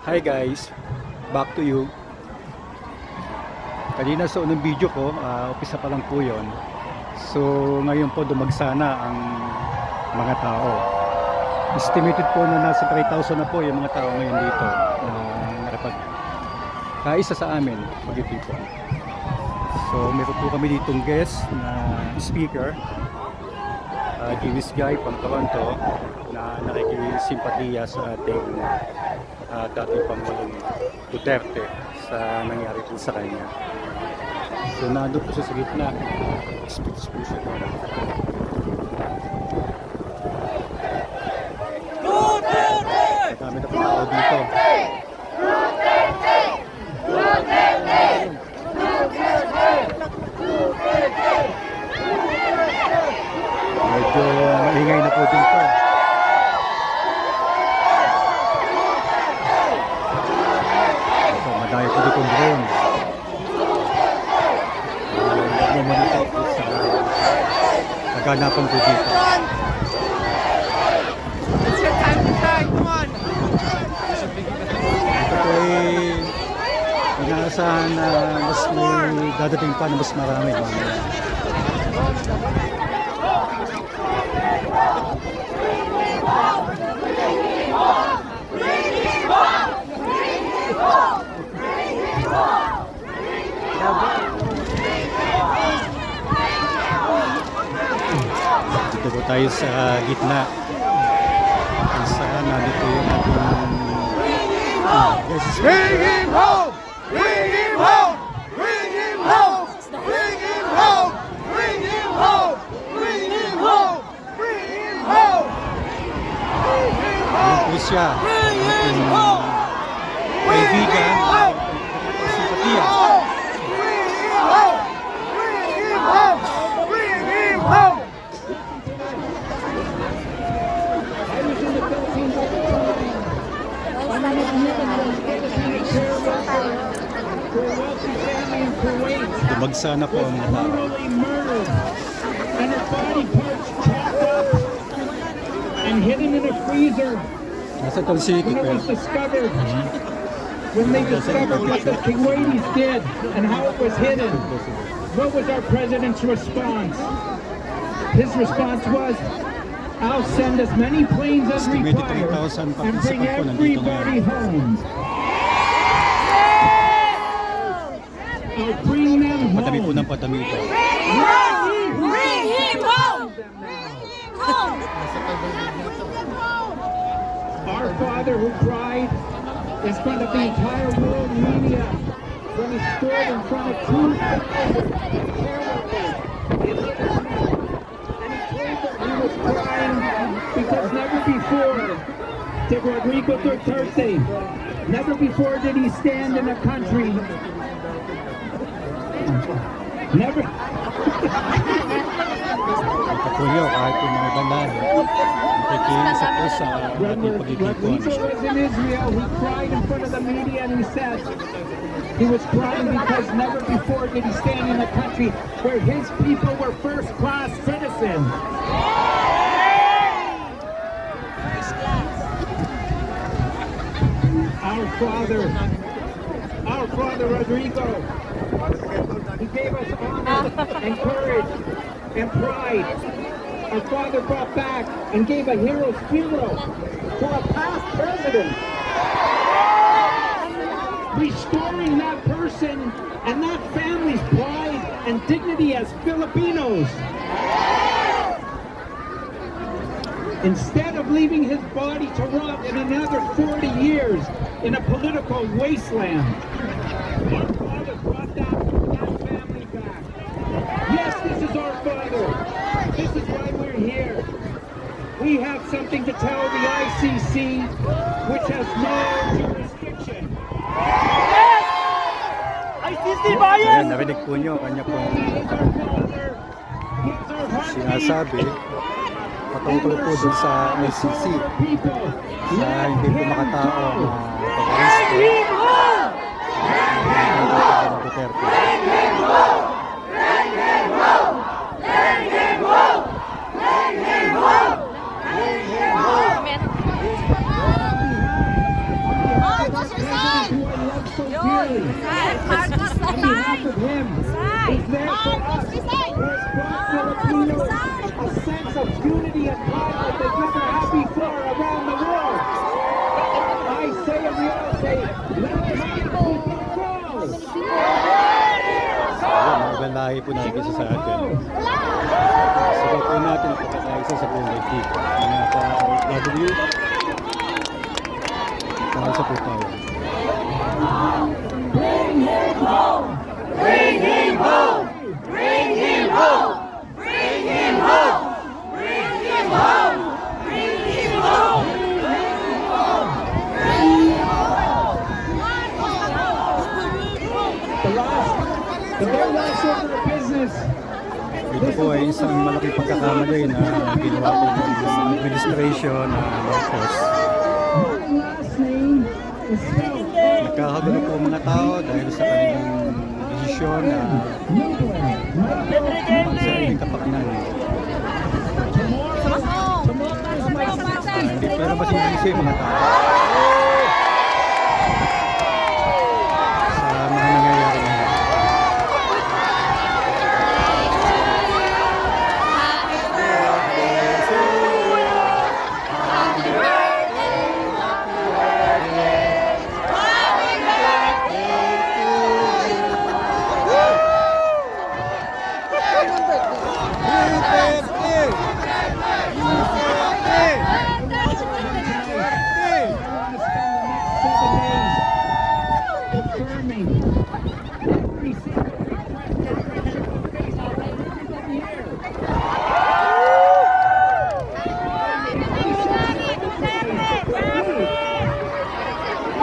Hi guys, back to you. Kanina sa unang video ko, umpisa pa lang po yon. So ngayon po dumagsana ang mga tao. Estimated po na nasa 3,000 na po yung mga tao ngayon dito na nakapag-kaisa sa amin pag-itipon. So meron po kami ditong guest na speaker, Jewish guy from Toronto na nakikisimpatiya sa ating dating Pangulong Duterte sa nangyari po sa kanya. So nandun po siya sa gitna. Speech po siya. Marami na po tao dito. Medyo maingay na po dito. Madaya po dito drone. Nagmamanitak po sa naganapan po dito. It's your time to shine, come on! Ito po ay inaasahan na mas may dadating pa na mas marami. Dito po tayo sa gitna. Saan nandito yung ating Bring him home! Bring him home! Bring him home! Bring him home! Bring him home! Bring him home! Bring him home! Bring him Ayan po siya. Bring him home! Kaibigan. Simpatiya. Bring him home! Bring him home! Bring him home! Dumagsana po ang mga tao. And her body parts chopped up and hidden in a freezer Nasa itong city when it po. was discovered. When they discovered what the Kuwaitis did and how it was hidden, what was our president's response? His response was, I'll send as many planes as Estimated required 3,000 and bring participant po nandito everybody ngayon. home. I'll bring them Madami po home. ng padami ito. Bring him home! Our father who cried in front of the entire world media when he stood in front of 2,000 and he told them he was crying because never before did Rodrigo Duterte, never before did he stand in a country, never. Kapulyo kahit yung mga bandan. Nakikiisa po sa When ating pagkikipon. Rodrigo was in Israel, he cried in front of the media and he said he was crying because never before did he stand in a country where his people were first-class citizens. Our father Rodrigo, he gave us honor and courage and pride. Our father brought back and gave a hero's funeral to a past president, restoring that person and that family's pride and dignity as Filipinos. Instead of leaving his body to rot in another 40 years in a political wasteland, our father brought that family back. Yes, this is our father. This is why we're here. We have something to tell the ICC, which has no jurisdiction. ICC Ayan, narinig po nyo kanya pong sinasabi patungkol po dun sa ICC sa hindi po makatao na pag-aristo ng Duterte. Amen. unity and pride like they've never had before around the world. I say and we all say, let the people go! So, yun, mga ibang lahi po nakikisa sa atin. Sabaw po natin ang pagkakaisa sa buong daigdig. Mga ka-W, pakasa po tayo. Bring him home! Bring him home! Bring him home! Bring him home! Bring him home! Bring him home! The very last order of business. Ito po ay isang malaking pagkakamali na ginawa po ng administration na Marcos. My last name is spelled Nagkakagulo po ang mga tao dahil sa kanilang desisyon na magsariling kapakanan. Hindi pero masisisi yung mga tao sa mga nangyayari ngayon.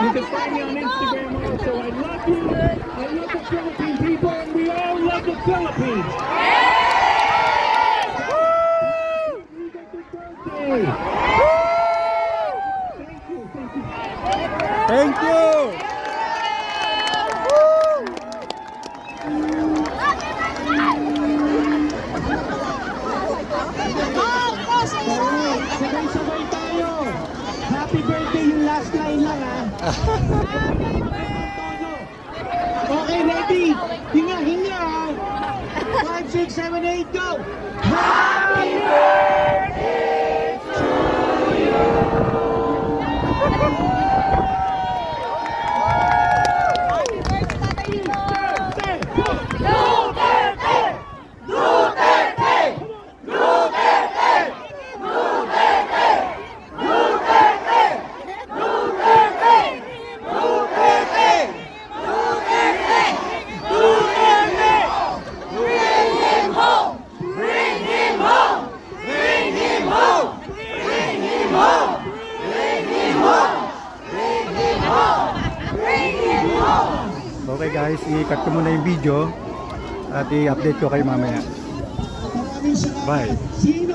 You can find me on Instagram also. I love you. I love the Philippine people, and we all love the Philippines. You got your birthday. Thank you. Thank you. Thank you! Sabay-sabay tayo. Happy birthday yung last line lang ha. Okay, ready? Hinga, hinga ha. 5, 6, 7, 8, go! Happy birthday to you! Okay guys, i-cut ko muna yung video at i-update ko kayo mamaya. Bye! Sino